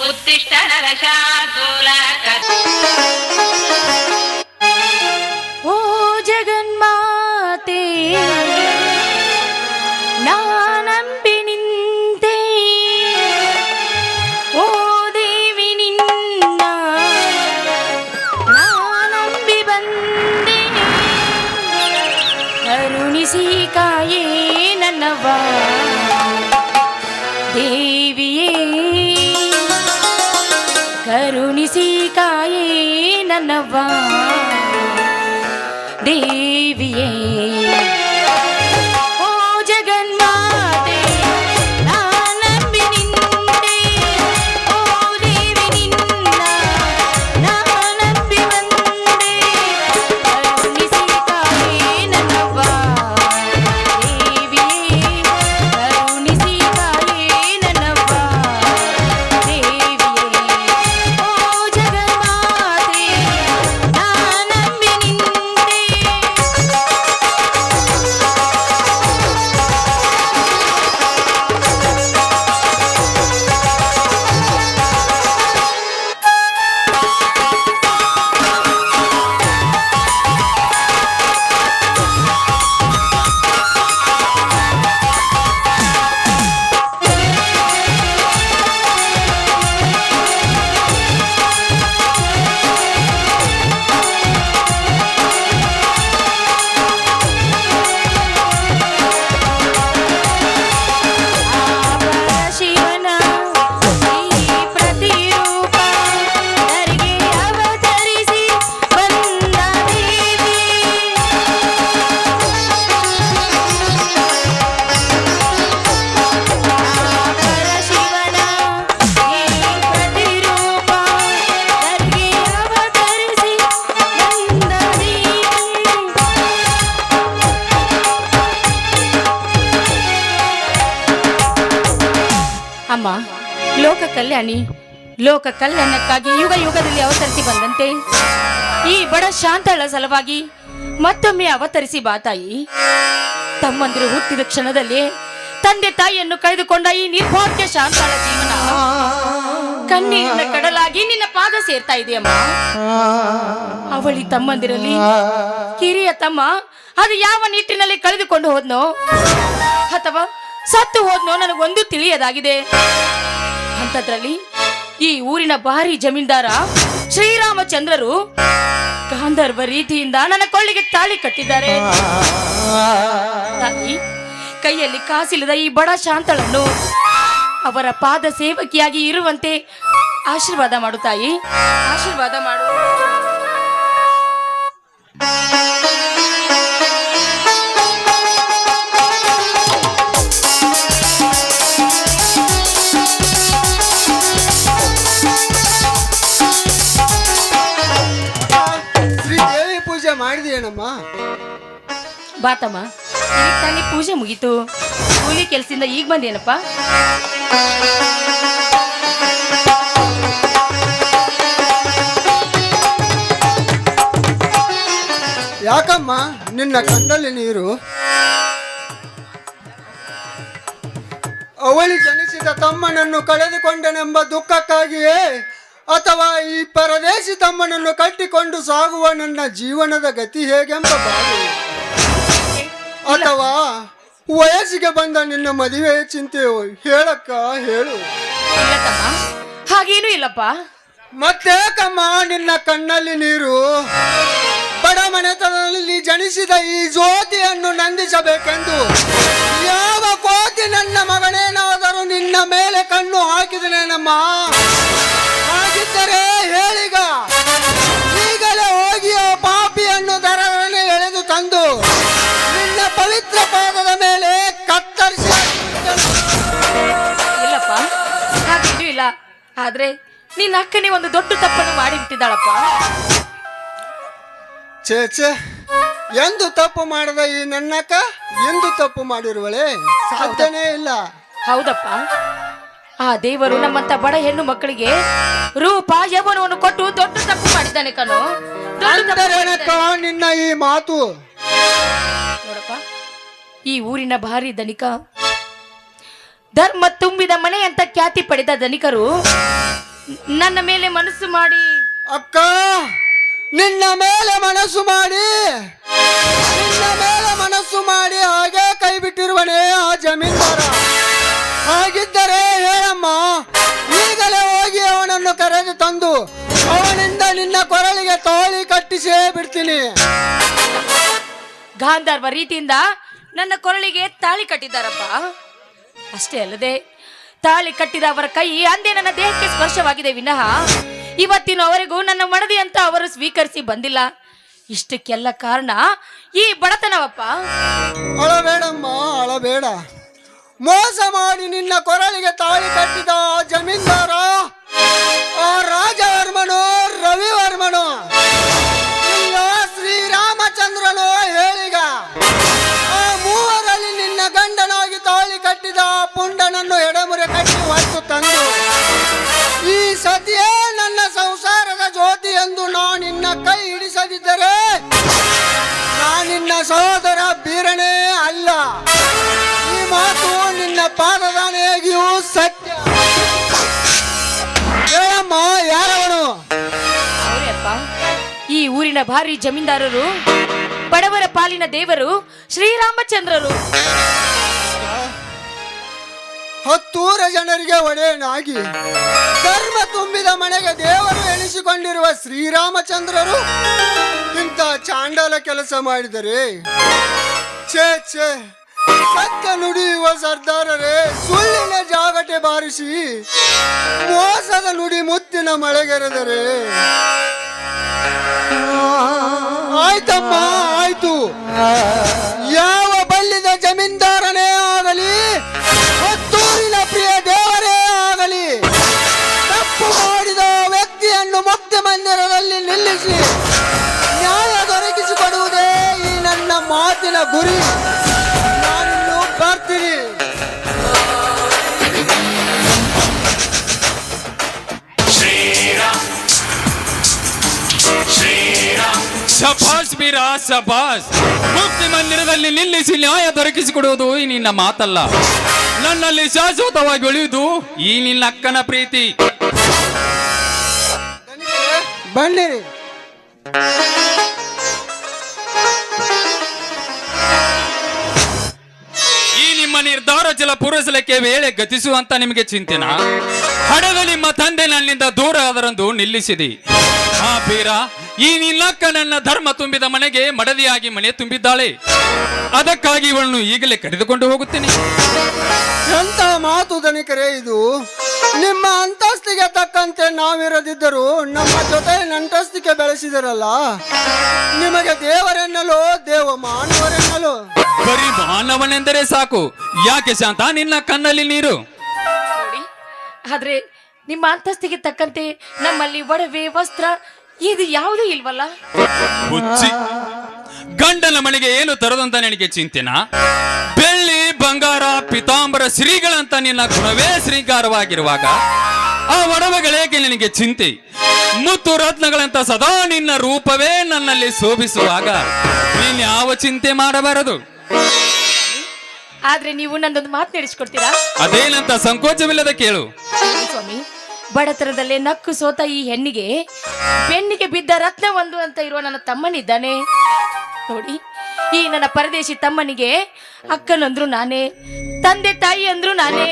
ಉತ್ತಿಷ್ಟ ನರಶಾರ್ದೂಲ ಓ ಜಗನ್ಮಾತೆ ನಾನಂಬಿ ನಿಂತೆ ಓ ದೇವಿ ನಿನ್ನ ನಾನಂಬಿ ಬಂದೆ ಕರುಣಿಸಿ ಕಾಯೇ ನನ್ನವ ದೇವಿಯೇ ಕರುಣಿಸಿ ಕಾಯೇ ನನ್ನವ ದೇವಿಯೇ ಓ ಜಗನ್ಮಾತೆ ನಾನಂಬಿ ನಿಂತೆ ಓ ದೇವಿ ನಿನ್ನ ನಾನಂಬಿ ಬಂದೆ ಕರುಣಿಸಿ ಕಾಯೇ ನನ್ನವ ದೇವಿಯೇ ಕರುಣಿಸಿ ಕಾಯೇ ನನ್ನವ ದೇವಿಯೇ ಓ ಜಗನ್ಮಾತೆ ನಾನಂಬಿ ನಿಂತೆ ಶಿವನ ಈ ಪ್ರತಿರೂಪ ಧರೆಗೆ ಅವತರಿಸಿ ಬಂದ ದೇವಿ ಶಿವನ ಈ ಪ್ರತಿರೂಪ ಧರೆಗೆ ಅವತರಿಸಿ ಬಂದ ದೇವಿ ಅಮ್ಮ ಲೋಕ ಕಲ್ಯಾಣಕ್ಕಾಗಿ ಯುಗ ಯುಗದಲ್ಲಿ ಅವತರಿಸಿ ಬಂದಂತೆ ಈ ಬಡ ಶಾಂತಳ ಸಲುವಾಗಿ ಮತ್ತೊಮ್ಮೆ ಅವತರಿಸಿ ಬಾ ತಾಯಿ. ತಮ್ಮಂದಿರು ಹುಟ್ಟಿದ ಕ್ಷಣದಲ್ಲಿ ತಂದೆ ತಾಯಿಯನ್ನು ಕಳೆದುಕೊಂಡ ಈ ನಿರ್ಭಾಗ್ಯ ಶಾಂತಳ ಜೀವನ ಕಣ್ಣೀರಿನ ಕಡಲಾಗಿ ನಿನ್ನ ಪಾದ ಸೇರ್ತಾ ಇದೆಯಮ್ಮ. ಅವಳಿ ತಮ್ಮಂದಿರಲ್ಲಿ ಕಿರಿಯ ತಮ್ಮ ಅದು ಯಾವ ನಿಟ್ಟಿನಲ್ಲಿ ಕಳೆದುಕೊಂಡು ಹೋದ್ನೋ ಅಥವಾ ಸತ್ತು ಹೋದ್ನೋ ನನಗೊಂದು ತಿಳಿಯದಾಗಿದೆ. ಅಂಥದ್ರಲ್ಲಿ ಈ ಊರಿನ ಭಾರಿ ಜಮೀನ್ದಾರ ಶ್ರೀರಾಮಚಂದ್ರರು ಗಾಂಧರ್ವ ರೀತಿಯಿಂದ ನನ್ನ ಕೊಳ್ಳಿಗೆ ತಾಳಿ ಕಟ್ಟಿದ್ದಾರೆ. ತಾಯಿ, ಕೈಯಲ್ಲಿ ಕಾಸಿಲ್ಲದ ಈ ಬಡ ಶಾಂತಳನ್ನು ಅವರ ಪಾದ ಸೇವಕಿಯಾಗಿ ಇರುವಂತೆ ಆಶೀರ್ವಾದ ಮಾಡು ತಾಯಿ, ಆಶೀರ್ವಾದ ಮಾಡು. ಶ್ರೀದೇವಿ ಪೂಜೆ ಮಾಡಿದೆಯೇನಮ್ಮ? ಬಾತಮ್ಮ, ಈಗ ತಾನೇ ಪೂಜೆ ಮುಗೀತು. ಕೂಲಿ ಕೆಲಸದಿಂದ ಈಗ ಬಂದೇನಪ್ಪ? ಯಾಕಮ್ಮ ನಿನ್ನ ಕಣ್ಣಲ್ಲಿ ನೀರು? ಅವಳಿ ಜನಿಸಿದ ತಮ್ಮನನ್ನು ಕಳೆದುಕೊಂಡನೆಂಬ ದುಃಖಕ್ಕಾಗಿಯೇ ಅಥವಾ ಈ ಪರದೇಶಿ ತಮ್ಮನನ್ನು ಕಟ್ಟಿಕೊಂಡು ಸಾಗುವ ನನ್ನ ಜೀವನದ ಗತಿ ಹೇಗೆಂಬ ಬಾಳು, ಅಥವಾ ವಯಸ್ಸಿಗೆ ಬಂದ ನಿನ್ನ ಮದುವೆ ಚಿಂತೆಯೋ? ಹೇಳಕ್ಕ ಹೇಳು. ಇಲ್ಲ ತಮ್ಮ, ಹಾಗೇನೂ ಇಲ್ಲಪ್ಪ. ಮತ್ತೇಕಮ್ಮ ನಿನ್ನ ಕಣ್ಣಲ್ಲಿ ನೀರು? ಬಡ ಮನೆತನದಲ್ಲಿ ಜನಿಸಿದ ಈ ಜ್ಯೋತಿಯನ್ನು ನಂದಿಸಬೇಕೆಂದು ಯಾವ ಕೋತಿ ನನ್ನ ಮಗನೇನಾದರೂ ನಿನ್ನ ಮೇಲೆ ಕಣ್ಣು ಹಾಕಿದನೇನಮ್ಮ? ಹಾಗಿದ್ದರೆ ಹೇಳಿಗ ಈಗಲೇ ಹೋಗಿ ಆ ಪಾಪಿಯನ್ನು ದರನೆ ಎಳೆದು ತಂದು ನಿನ್ನ ಪವಿತ್ರ ಪಾದದ ಮೇಲೆ ಕತ್ತರಿಸಿ. ಇಲ್ಲಪ್ಪ, ಹಾಗೇನೂ ಇಲ್ಲ. ಆದ್ರೆ ನಿನ್ನ ಅಕ್ಕನೇ ಒಂದು ದೊಡ್ಡ ತಪ್ಪನ್ನು ಮಾಡಿಬಿಟ್ಟಿದ್ದಾಳಪ್ಪ. ಚೇಚೆ, ಎಂದು ತಪ್ಪು ಮಾಡದ ಈ ನನ್ನಕ್ಕ ಎಂದು ತಪ್ಪು ಮಾಡಿರುವಳೆ? ಸಾಧ್ಯನೇ ಇಲ್ಲ. ಹೌದಪ್ಪ, ಆ ದೇವರು ನಮ್ಮಂತ ಬಡ ಹೆಣ್ಣು ಮಕ್ಕಳಿಗೆ ರೂಪ ಯೌವನವನ್ನು ಕೊಟ್ಟು ದೊಡ್ಡ ತಪ್ಪು ಮಾಡಿದ್ದಾನೆ ಕಣೋ. ನಿನ್ನ ಈ ಮಾತು ನೋಡಪ್ಪ, ಈ ಊರಿನ ಭಾರಿ ಧನಿಕ, ಧರ್ಮ ತುಂಬಿದ ಮನೆ ಅಂತ ಖ್ಯಾತಿ ಪಡೆದ ಧನಿಕರು ನನ್ನ ಮೇಲೆ ಮನಸ್ಸು ಮಾಡಿ ಅಕ್ಕ, ನಿನ್ನ ಮೇಲೆ ಮನಸ್ಸು ಮಾಡಿ ಹಾಗೆ ಕೈ ಬಿಟ್ಟಿರುವನೇ ಆ ಜಮೀನ್ದಾರ. ಹಾಗಿದ್ದರೆ ಹೇಳಮ್ಮ, ಈಗಲೇ ಹೋಗಿ ಅವನನ್ನು ಕರೆದು ತಂದು ಅವನಿಂದ ನಿನ್ನ ಕೊರಳಿಗೆ ತಾಳಿ ಕಟ್ಟಿಸೇ ಬಿಡ್ತೀನಿ. ಗಾಂಧರ್ವ ರೀತಿಯಿಂದ ನನ್ನ ಕೊರಳಿಗೆ ತಾಳಿ ಕಟ್ಟಿದ್ದಾರಪ್ಪ. ಅಷ್ಟೇ ಅಲ್ಲದೆ ತಾಳಿ ಕಟ್ಟಿದ ಅವರ ಕೈ ಅಂದೇ ನನ್ನ ದೇಹಕ್ಕೆ ಸ್ಪರ್ಶವಾಗಿದೆ ವಿನಃ ಇವತ್ತಿನವರೆಗೂ ನನ್ನ ಮಡದಿ ಅಂತ ಅವರು ಸ್ವೀಕರಿಸಿ ಬಂದಿಲ್ಲ. ಇಷ್ಟಕ್ಕೆಲ್ಲ ಕಾರಣ ಈ ಬಡತನವಪ್ಪ. ಅಳಬೇಡಮ್ಮ, ಅಳಬೇಡ. ಮೋಸ ಮಾಡಿ ನಿನ್ನ ಕೊರಳಿಗೆ ತಾಳಿ ಕಟ್ಟಿದ ಜಮೀನ್ದಾರ ಆ ರಾಜವರ್ಮನು, ರವಿವರ್ಮನು, ಇಲ್ಲ ಶ್ರೀರಾಮಚಂದ್ರನು ಹೇಳಿಗ. ಆ ಮೂವರಲ್ಲಿ ನಿನ್ನ ಗಂಡನಾಗಿ ತಾಳಿ ಕಟ್ಟಿದ ಪುಂಡನನ್ನು ಎಡಮುರೆ ಕಟ್ಟಿ ಹೊತ್ತು ತಂದು ಈ ಸತಿಯೇ ನನ್ನ ಸಂಸಾರದ ಜ್ಯೋತಿ ಎಂದು ನಿನ್ನ ಕೈ ಹಿಡಿಸದಿದ್ದರೆ ನಿನ್ನ ಸಹೋದರ ಬೀರನೇ ಅಲ್ಲ. ಈ ಮಾತು ನಿನ್ನ ಪಾದದಾನೆಯಾಗಿಯೂ ಸತ್ಯ. ಹೇಳಮ್ಮ, ಯಾರವನು? ಅವರಪ್ಪ ಈ ಊರಿನ ಭಾರಿ ಜಮೀನ್ದಾರರು, ಬಡವರ ಪಾಲಿನ ದೇವರು ಶ್ರೀರಾಮಚಂದ್ರರು. 10 ಜನರಿಗೆ ಒಡೆಯನಾಗಿ ಧರ್ಮ ತುಂಬಿದ ಮನೆಗೆ ದೇವರು ಎಣಿಸಿಕೊಂಡಿರುವ ಶ್ರೀರಾಮಚಂದ್ರರು ಇಂಥ ಚಾಂಡಾಲ ಕೆಲಸ ಮಾಡಿದರೆ ಛೇ ಛೇ, ಸತ್ಯ ನುಡಿಯುವ ಸರ್ದಾರರೇ, ಸುಳ್ಳಿನ ಜಾಗಟೆ ಬಾರಿಸಿ ಮೋಸದ ನುಡಿ ಮುತ್ತಿನ ಮಳೆಗೆರೆದರೆ ಆಯ್ತಮ್ಮ, ಆಯ್ತು. ಯಾವ ಬಲ್ಲಿದ ಜಮೀನ್ದಾರನೇ ಆಗಲಿ, ಹತ್ತೂರಿನ ಪ್ರಿಯ ದೇವರೇ ಆಗಲಿ, ತಪ್ಪು ಮಾಡಿದ ವ್ಯಕ್ತಿಯನ್ನು ಮುಕ್ತಿ ಮಂದಿರದಲ್ಲಿ ನಿಲ್ಲಿಸಿ ನ್ಯಾಯ ದೊರಕಿಸಿಕೊಡುವುದೇ ಈ ನನ್ನ ಮಾತಿನ ಗುರಿ. ನಾನಿನ್ನು ಬರ್ತೀನಿ. ಶಭಾಷ್ ವೀರ, ಶಭಾಷ್. ಮುಕ್ತಿ ಮಂದಿರದಲ್ಲಿ ನಿಲ್ಲಿಸಿ ನ್ಯಾಯ ದೊರಕಿಸಿಕೊಡುವುದು ಈ ನಿನ್ನ ಮಾತಲ್ಲ, ನನ್ನಲ್ಲಿ ಶಾಶ್ವತವಾಗಿ ಉಳಿಯುವುದು ಈ ನಿನ್ನ ಅಕ್ಕನ ಪ್ರೀತಿ. ಬನ್ನಿರಿ. ಈ ನಿಮ್ಮ ನಿರ್ಧಾರ ಜಲ ಪೂರೈಸಲಿಕ್ಕೆ ವೇಳೆ ಗತಿಸುವಂತ ನಿಮಗೆ ಚಿಂತೆನ? ಹಡೆದ ನಿಮ್ಮ ತಂದೆ ನನ್ನಿಂದ ದೂರ ಆದರಂದು ನಿಲ್ಲಿಸಿದಿ. ಆ ಬೀರ, ಈ ನಿನ್ನಕ್ಕ ನನ್ನ ಧರ್ಮ ತುಂಬಿದ ಮನೆಗೆ ಮಡದಿಯಾಗಿ ಮನೆ ತುಂಬಿದ್ದಾಳೆ. ಅದಕ್ಕಾಗಿ ಇವಳನ್ನು ಈಗಲೇ ಕರೆದುಕೊಂಡು ಹೋಗುತ್ತೇನೆ. ಎಂತ ಮಾತು ಧನಿಕರೇ ಇದು? ನಿಮ್ಮ ಅಂತಸ್ತಿಗೆ ತಕ್ಕಂತೆ ನಾವಿರದಿದ್ದರೂ ನಮ್ಮ ಜೊತೆ ನಂಟಸ್ತಿಗೆ ಬೆಳೆಸಿದರಲ್ಲ, ನಿಮಗೆ ದೇವರೆನ್ನಲು ದೇವ ಮಾನವರೆನ್ನಲು. ಬರೀ ಮಾನವನೆಂದರೆ ಸಾಕು, ಯಾಕೆ ಶಾಂತ ನಿನ್ನ ಕಣ್ಣಲ್ಲಿ ನೀರು? ಆದ್ರೆ ನಿಮ್ಮ ಅಂತಸ್ತಿಗೆ ತಕ್ಕಂತೆ ನಮ್ಮಲ್ಲಿ ಒಡವೆ, ವಸ್ತ್ರ ಇದು ಯಾವುದೂ ಇಲ್ವಲ್ಲ. ಹುಚ್ಚಿ, ಗಂಡನ ಮನೆಗೆ ಏನು ತರದಂತ ನನಗೆ ಚಿಂತೆನಾ? ಬೆಳ್ಳಿ ಬಂಗಾರ ಪಿತಾಂಬರ ಶ್ರೀಗಳಂತ ನಿನ್ನ ಗುಣವೇ ಶೃಂಗಾರವಾಗಿರುವಾಗ ಆ ಒಡವೆಗಳೇಕೆ ನಿನಗೆ ಚಿಂತೆ? ಮುತ್ತು ರತ್ನಗಳಂತ ಸದಾ ನಿನ್ನ ರೂಪವೇ ನನ್ನಲ್ಲಿ ಶೋಭಿಸುವಾಗ ನೀನ್ ಯಾವ ಚಿಂತೆ ಮಾಡಬಾರದು. ಆದ್ರೆ ನೀವು ನನ್ನೊಂದು ಮಾತು ನಡೆಸಿಕೊಡ್ತೀರಾ? ಅದೇನಂತ ಸಂಕೋಚವಿಲ್ಲದ ಕೇಳು ಸ್ವಾಮಿ. ಬಡತನದಲ್ಲೇ ನಕ್ಕು ಸೋತ ಈ ಹೆಣ್ಣಿಗೆ ಬೆನ್ನಿಗೆ ಬಿದ್ದ ರತ್ನ ಒಂದು ಅಂತ ಇರುವ ನನ್ನ ತಮ್ಮನಿದ್ದಾನೆ ನೋಡಿ. ಈ ನನ್ನ ಪರದೇಶಿ ತಮ್ಮನಿಗೆ ಅಕ್ಕನಂದ್ರು ನಾನೇ, ತಂದೆ ತಾಯಿ ಅಂದ್ರು ನಾನೇ,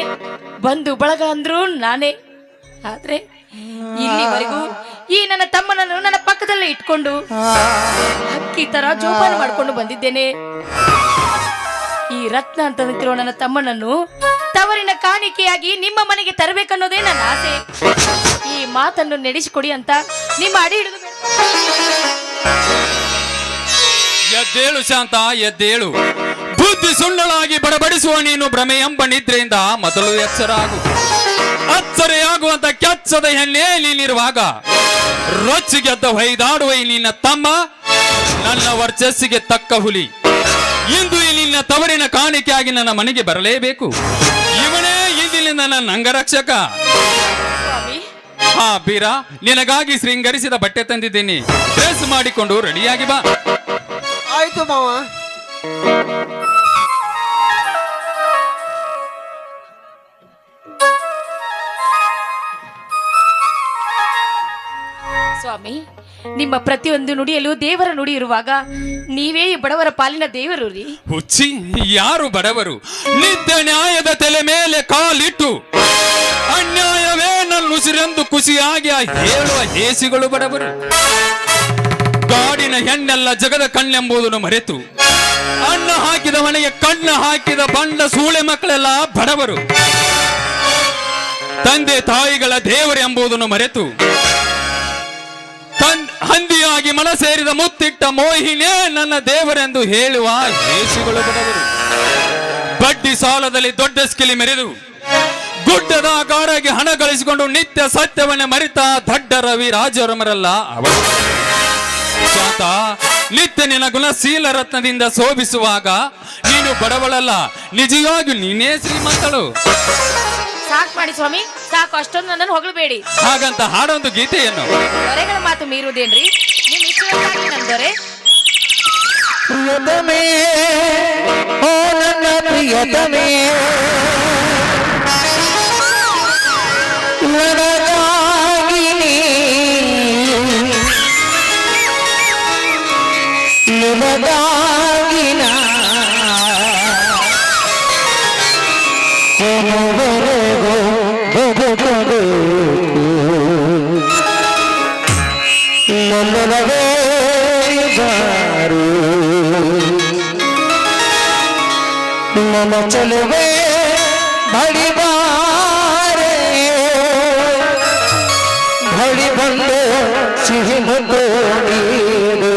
ಬಂಧು ಬಳಗ ಅಂದ್ರು ನಾನೇ. ಆದ್ರೆ ಇಲ್ಲಿವರೆಗೂ ಈ ನನ್ನ ತಮ್ಮನನ್ನು ನನ್ನ ಪಕ್ಕದಲ್ಲೇ ಇಟ್ಕೊಂಡು ಅಕ್ಕಿ ತರ ಜೋಪಾನ ಮಾಡ್ಕೊಂಡು ಬಂದಿದ್ದೇನೆ. ಈ ರತ್ನ ಅಂತ ನಿಂತಿರೋ ನನ್ನ ತಮ್ಮನನ್ನು ತವರಿನ ಕಾಣಿಕೆಯಾಗಿ ನಿಮ್ಮ ಮನೆಗೆ ತರಬೇಕನ್ನೋದೇ ನನ್ನ ಆಸೆ. ಈ ಮಾತನ್ನು ನಡೆಸಿಕೊಡಿ ಅಂತ ನಿಮ್ಮ ಅಡಿ ಹಿಡಿದು ಎದ್ದೇಳು ಶಾಂತ, ಎದ್ದೇಳು. ಬುದ್ಧಿ ಸುಳ್ಳಲಾಗಿ ಬಡಬಡಿಸುವ ನೀನು ಭ್ರಮೆ ಎಂಬ ನಿದ್ರೆಯಿಂದ ಮೊದಲು ಎಚ್ಚರ ಆಗು. ಅಚ್ಚರೆಯಾಗುವಂತ ಕೆಚ್ಚದ ಹೆಣ್ಣೆ ನೀನಿರುವಾಗ ರೊಚ್ಚಿಗೆದ್ದ ಹೊಯ್ದಾಡುವ ಈ ನಿನ್ನ ತಮ್ಮ ನನ್ನ ವರ್ಚಸ್ಸಿಗೆ ತಕ್ಕ ಹುಲಿ. ಇಂದು ಈ ನಿನ್ನ ತವರಿನ ಕಾಣಿಕೆಯಾಗಿ ನನ್ನ ಮನೆಗೆ ಬರಲೇಬೇಕು. ಇವನೇ ಇಂದಿನಿಂದ ನನ್ನ ಅಂಗರಕ್ಷಕ. ಹಾ ಬೀರ, ನಿನಗಾಗಿ ಶೃಂಗರಿಸಿದ ಬಟ್ಟೆ ತಂದಿದ್ದೀನಿ, ಡ್ರೆಸ್ ಮಾಡಿಕೊಂಡು ರೆಡಿಯಾಗಿ ಬಾ. ಆಯ್ತು ಮಾವ. ಸ್ವಾಮಿ, ನಿಮ್ಮ ಪ್ರತಿಯೊಂದು ನುಡಿಯಲು ದೇವರ ನುಡಿ ಇರುವಾಗ ನೀವೇ ಈ ಬಡವರ ಪಾಲಿನ ದೇವರು ರೀ. ಹುಚ್ಚಿ, ಯಾರು ಬಡವರು? ನಿತ್ಯ ನ್ಯಾಯದ ತಲೆ ಮೇಲೆ ಕಾಲಿಟ್ಟು ಅನ್ಯಾಯವೇ ನನ್ನುಸಿರೆಂದು ಖುಷಿಯಾಗಿ ಹೇಳುವ ಹೇಸಿಗಳು ಬಡವರು. ಕಾಡಿನ ಹೆಣ್ಣೆಲ್ಲ ಜಗದ ಕಣ್ಣೆಂಬುದನ್ನು ಮರೆತು ಅನ್ನ ಹಾಕಿದ ಮನೆಗೆ ಕಣ್ಣ ಹಾಕಿದ ಬಂಡ ಸೂಳೆ ಮಕ್ಕಳೆಲ್ಲ ಬಡವರು. ತಂದೆ ತಾಯಿಗಳ ದೇವರೆಂಬುದನ್ನು ಮರೆತು ಹಂದಿಯಾಗಿ ಮನ ಸೇರಿದ ಮುತ್ತಿಟ್ಟ ಮೋಹಿನೇ ನನ್ನ ದೇವರೆಂದು ಹೇಳುವ ಹೇಸಿಗಳು ಬಡವರು. ಬಡ್ಡಿ ಸಾಲದಲ್ಲಿ ದೊಡ್ಡ ಸ್ಕಿಲಿ ಮೆರೆದು ಗುಡ್ಡದ ಕಾರಾಗಿ ಹಣ ಗಳಿಸಿಕೊಂಡು ನಿತ್ಯ ಸತ್ಯವನ್ನೇ ಮರಿತ ದಡ್ಡ ರವಿ ರಾಜರಮರಲ್ಲ ಅವರು. ಶಾಂತ, ನಿತ್ಯ ನಿನ್ನ ಗುಣಶೀಲ ರತ್ನದಿಂದ ಶೋಭಿಸುವಾಗ ನೀನು ಬಡವಳಲ್ಲ, ನಿಜವಾಗಿ ನೀನೇ ಶ್ರೀಮಂತಳು. ಸಾಕು ಮಾಡಿ ಸ್ವಾಮಿ, ಸಾಕು. ಅಷ್ಟೊಂದು ನನ್ನನ್ನು ಹೊಗಳಬೇಡಿ. ಹಾಗಂತ ಹಾಡೊಂದು ಗೀತೆಯನ್ನು. ದೊರೆಗಳ ಮಾತು ಮೀರುವುದೇನ್ರಿ? ನಿಮ್ ಇಷ್ಟವಾಗಿ ನನ್ನ ದೊರೆ. ಪ್ರಿಯತಮೇ, ಓ ನನ್ನ ಪ್ರಿಯತಮೇ, ನನಗಾಗಿ ನಿನಗಾಗಿ ಕೊನೆವರೆಗೂ ಬದುಕಬೇಕು ನನ್ನವೇ ಬಾರು ನನ್ನ ಚಲುವೆ ಬಡಿಬಾರೆ ಬಡಿ ಬಂದು ಸಿಹಿ ಮುದ್ದು ನೀಡು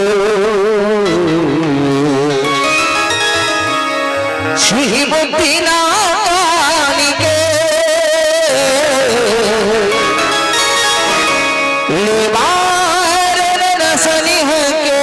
ಸಿಹಿ ಮುದ್ದಿನ ಪಾಲಿಗೆ ಬಾರನ ಸನಿಹಕ್ಕೆ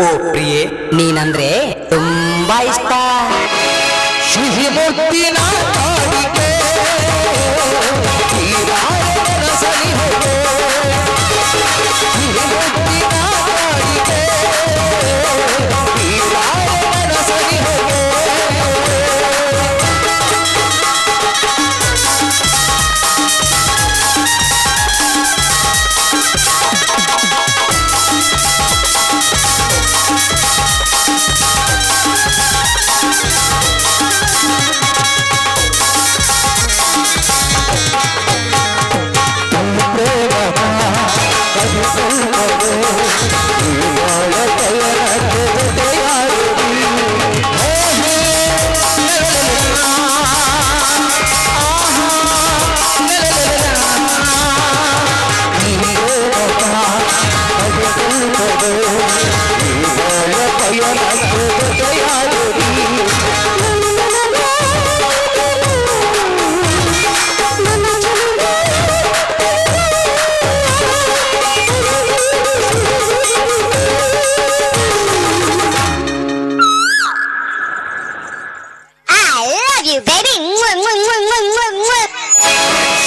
ಓ ಪ್ರಿಯೆ, ನೀನಂದ್ರೆ ತುಂಬಾ ಇಷ್ಟ. ಸಿಹಿ ಮುತ್ತಿನ ಕಾಡಿಗೆ ಈ ಬಾಳಿನ ಸನಿಹವೇ. ಸಿಹಿ ಮುತ್ತಿನ ಕಾಡಿಗೆ ಈ ಬಾಳಿನ ಸನಿಹವೇ.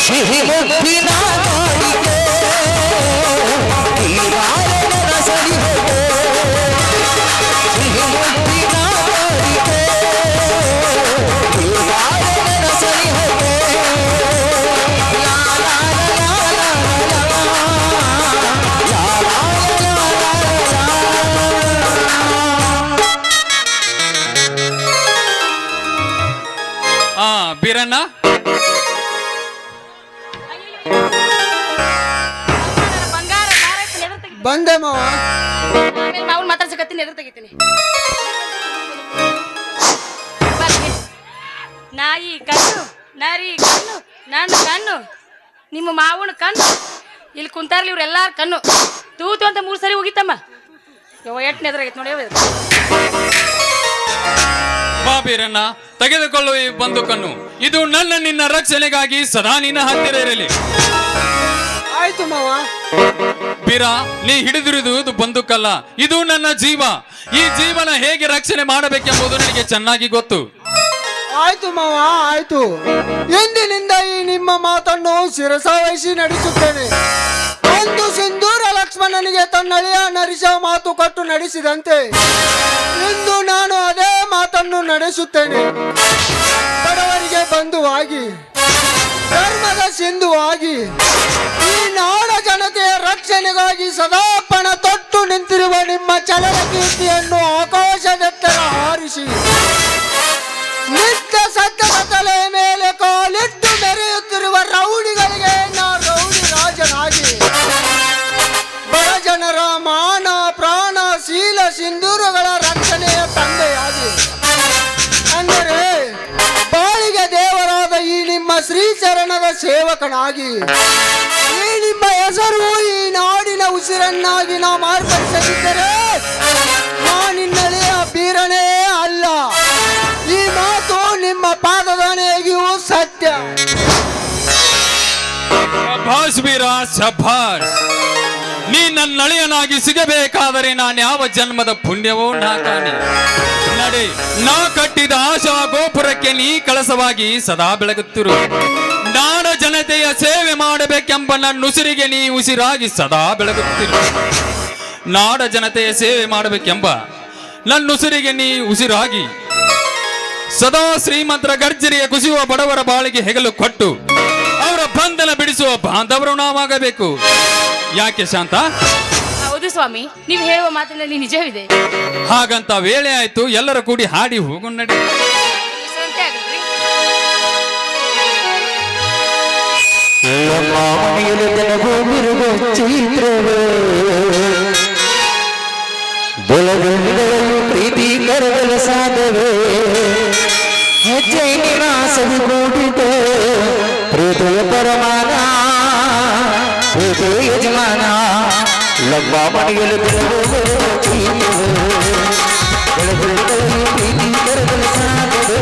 ಸಿಹಿ ಮುತ್ತಿನ ಕಾಡಿಗೆ ಈ ಬಾಳಿನ ಸನಿಹವೇ. ಸಿಹಿ ಮುತ್ತಿನ ಕಾಡಿಗೆ ಈ ಬಾಳಿನ ಸನಿಹವೇ. ಲಾ ಲಾ ಲಾ ಲಾ ಲಾ ಲಾ ಲಾ. ಬೀರಣ್ಣ, ಬಂಗಾರ ದಾರ ಐತಿ, ಎದುರು ತೆಗಿತೀನಿ. ಬಂದೆ ಮಾವ. ಆಮೇಲೆ ಮಾವನ್ ಮಾತಾಡ್ಸಕತ್ತೀನಿ, ಎದುರು ತೆಗಿತೀನಿ. ಬರ್ರಿ. ನಾಯಿ ಕಣ್ಣು, ನರಿ ಕಣ್ಣು, ನನ್ನ ಕಣ್ಣು, ನಿಮ್ಮ ಮಾವನ ಕಣ್ಣು, ಇಲ್ಲಿ ಕುಂತಾರ್ಲಿ ಇವ್ರು ಎಲ್ಲಾರ ಕಣ್ಣು ತೂತು ಅಂತ 3 ಸರಿ ಹೋಗಿತ್ತಮ್ಮ. ಯವ್ವ ಎಟ್ಟನೇ ಎದುರಾಗೈತೆ ನೋಡಿ. ಬಾ ಬೀರಣ್ಣ, ತೆಗೆದುಕೊಳ್ಳುವ ಈ ಬಂದೂಕನ್ನು. ಇದು ನನ್ನ ನಿನ್ನ ರಕ್ಷಣೆಗಾಗಿ ಸದಾ ನಿನ್ನ ಹತ್ತಿರ ಇರಲಿ. ಆಯ್ತು ಮಾವ. ಬೀರ, ನೀ ಹಿಡಿದಿರುವುದು ಇದು ಬಂದೂಕಲ್ಲ, ಇದು ನನ್ನ ಜೀವ. ಈ ಜೀವನ ಹೇಗೆ ರಕ್ಷಣೆ ಮಾಡಬೇಕೆಂಬುದು ನನಗೆ ಚೆನ್ನಾಗಿ ಗೊತ್ತು. ಆಯ್ತು ಮಾವ, ಆಯ್ತು. ಎಂದಿನಿಂದ ಈ ನಿಮ್ಮ ಮಾತನ್ನು ಶಿರಸಾವಹಿಸಿ ನಡೆಸುತ್ತೇನೆ. ಒಂದು ಸಿಂಧೂರ ಲಕ್ಷ್ಮಣನಿಗೆ ತನ್ನಳಿಯ ನರಿಸ ಮಾತು ಕೊಟ್ಟು ನಡೆಸಿದಂತೆ ಇಂದು ನಾನು ಅದೇ ಮಾತನ್ನು ನಡೆಸುತ್ತೇನೆ. ಬಡವರಿಗೆ ಬಂಧುವಾಗಿ, ಧರ್ಮದ ಸಿಂಧುವಾಗಿ, ಈ ನಾಡ ಜನತೆಯ ರಕ್ಷಣೆಗಾಗಿ ಸದಾ ಪಣ ತೊಟ್ಟು ನಿಂತಿರುವ ನಿಮ್ಮ ಚಲನ ಕೀರ್ತಿಯನ್ನು ಆಕಾಶದೆತ್ತರ ಹಾರಿಸಿ ನಿತ್ಯ ಸತ್ಯದ ತಲೆ ಮೇಲೆ ಕಾಲಿಟ್ಟು ಮೆರೆಯುತ್ತಿರುವ ರೌಡಿಗಳಿಗೆ ನಾ ರೌಡಿ ರಾಜನಾಗಿ ಬಡ ಜನರ ಮಾನ ಪ್ರಾಣ ಶೀಲ ಸಿಂಧೂರಗಳ ರಕ್ಷಣೆಯ ತಂದೆಯಾಗಿ, ಅಂದರೆ ಬಾಳಿಗೆ ದೇವರಾದ ಈ ನಿಮ್ಮ ಶ್ರೀಚರಣದ ಸೇವಕನಾಗಿ, ಈ ನಿಮ್ಮ ಹೆಸರು ಈ ನಾಡಿನ ಉಸಿರನ್ನಾಗಿ ನಾ ಮಾರ್ಪಡಿಸದಿದ್ದರೆ ನಾನಿನ್ನಲೆಯ ಬೀರನೇ ಅಲ್ಲ. ಈ ಮಾತು ನಿಮ್ಮ ಪಾದದನೆಗಿಯೂ ಸತ್ಯ. ಶಭಾಷ್ ಬೀರ, ಶಭಾಷ್. ನೀ ನನ್ನ ಅಳಿಯನಾಗಿ ಸಿಗಬೇಕಾದರೆ ನಾನು ಯಾವ ಜನ್ಮದ ಪುಣ್ಯವೋ ನಾ ಕಾಣಿ. ನಡೆ, ನಾ ಕಟ್ಟಿದ ಆಶಾ ಗೋಪುರಕ್ಕೆ ನೀ ಕಳಸವಾಗಿ ಸದಾ ಬೆಳಗುತ್ತಿರು. ನಾಡ ಜನತೆಯ ಸೇವೆ ಮಾಡಬೇಕೆಂಬ ನನ್ನ ಉಸಿರಿಗೆ ನೀ ಉಸಿರಾಗಿ ಸದಾ ಬೆಳಗುತ್ತಿರು. ನಾಡ ಜನತೆಯ ಸೇವೆ ಮಾಡಬೇಕೆಂಬ ನನ್ನ ಉಸಿರಿಗೆ ನೀ ಉಸಿರಾಗಿ ಸದಾ ಶ್ರೀಮಂತರ ಗರ್ಜರಿಯ ಕುಸಿಯುವ ಬಡವರ ಬಾಳಿಗೆ ಹೆಗಲು ಕೊಟ್ಟು ಅವರ ಬಂಧನ ಬಿಡಿಸುವ ಬಾಂಧವರು ನಾವಾಗಬೇಕು. ಯಾಕೆ ಶಾಂತ? ಹೌದು ಸ್ವಾಮಿ, ನೀವು ಹೇಳುವ ಮಾತಿನಲ್ಲಿ ನಿಜವಿದೆ. ಹಾಗಂತ ವೇಳೆ ಆಯ್ತು, ಎಲ್ಲರೂ ಕೂಡಿ ಹಾಡಿ ಹೋಗು ನಡಿ. ವಿಶ್ರಾಂತಿ ಆಗಲ್ರಿ. ಬೆಳಗು ಪ್ರೀತಿ ಕರಗಲ ಸಾಧವೇ ಹೆಜ್ಜೆ ನಿವಾಸವು ಕೂಡಿದೆ ಪ್ರೀತಿಯ ಪರಮಾನ ಪ್ರೀತಿ ಯಜಮಾನ ಲಂಬ ಮನೆಯಲ್ಲಿ ಬೆಳಗು ಪ್ರೀತಿ ಕರಗಲ ಸಾಧವೇ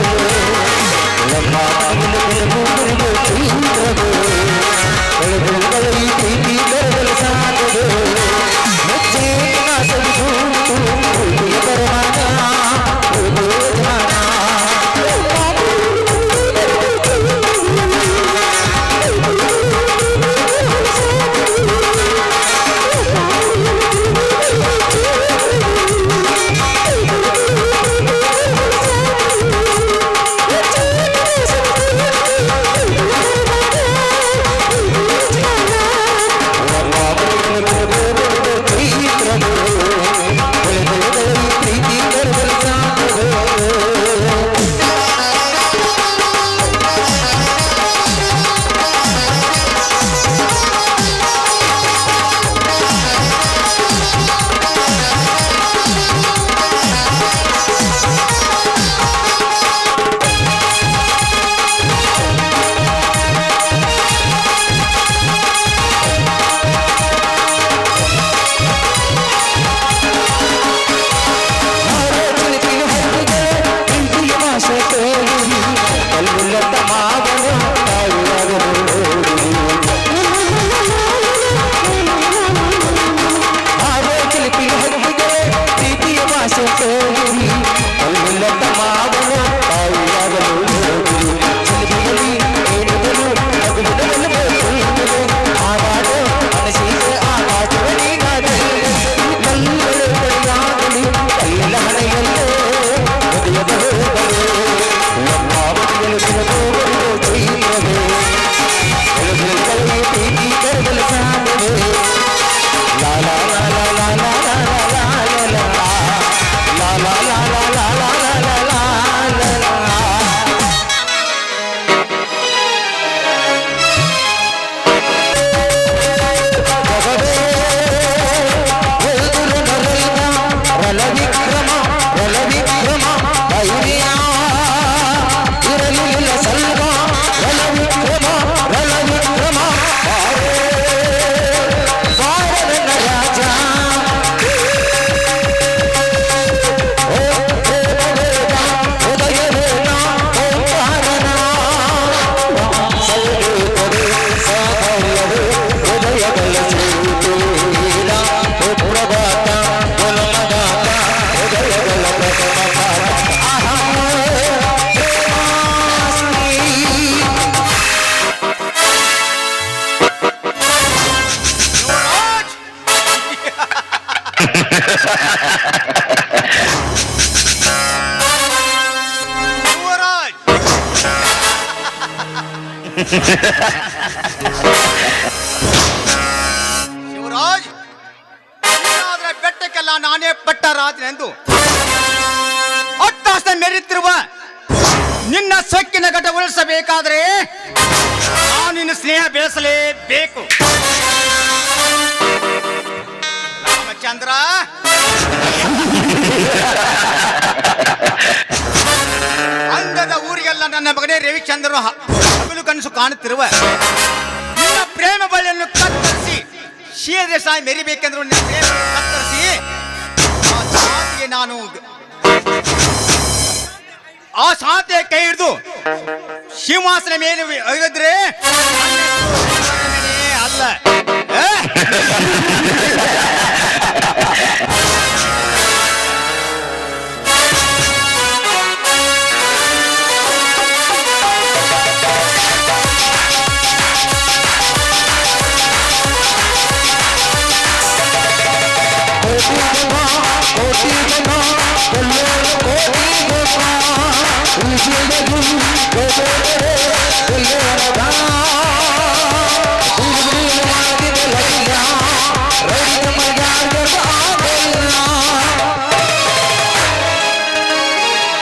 ಲಂಬ ಮನೆಯಲ್ಲಿ ಬೆಳಗು ಪ್ರೀತಿ ಕರಗಲ ಯುವರಾಜ್ ಶಿವರಾಜ್ ಇನ್ನಾದ್ರೆ ಬೆಟ್ಟಕ್ಕೆಲ್ಲ ನಾನೇ ಪಟ್ಟ ರಾತ್ರಿ ಎಂದು ಅಟ್ಟಾಸ ಮೆರೆಯುತ್ತಿರುವ ನಿನ್ನ ಸೊಕ್ಕಿನ ಘಟ ಉಳಿಸಬೇಕಾದ್ರೆ ನಾನು ನಿನ್ನ ಸ್ನೇಹ ಬೆಳೆಸಲೇಬೇಕು. ರಾಮಚಂದ್ರ, ಅಂದದ ಊರಿಗೆಲ್ಲ ನನ್ನ ಮಗನೇ ರವಿಚಂದ್ರನು ಹಗಲು ಕನಸು ಕಾಣುತ್ತಿರುವ ನಿನ್ನ ಪ್ರೇಮ ಬಳ್ಳಿಯನ್ನು ಕತ್ತರಿಸಿ ಶೀಘ್ರ ಮೆರಿಬೇಕೆಂದ್ರು ನಿನ್ನ ಪ್ರೇಮ ಕತ್ತರಿಸಿ ಆ ಶಾಂತಿಗೆ ನಾನು ಆ ಶಾಂತಿಯ ಕೈ ಹಿಡಿದು ಸಿಂಹಾಸನ ಮೇಲೆ ಒಯ್ದಿದ್ರೆ ಅಲ್ಲ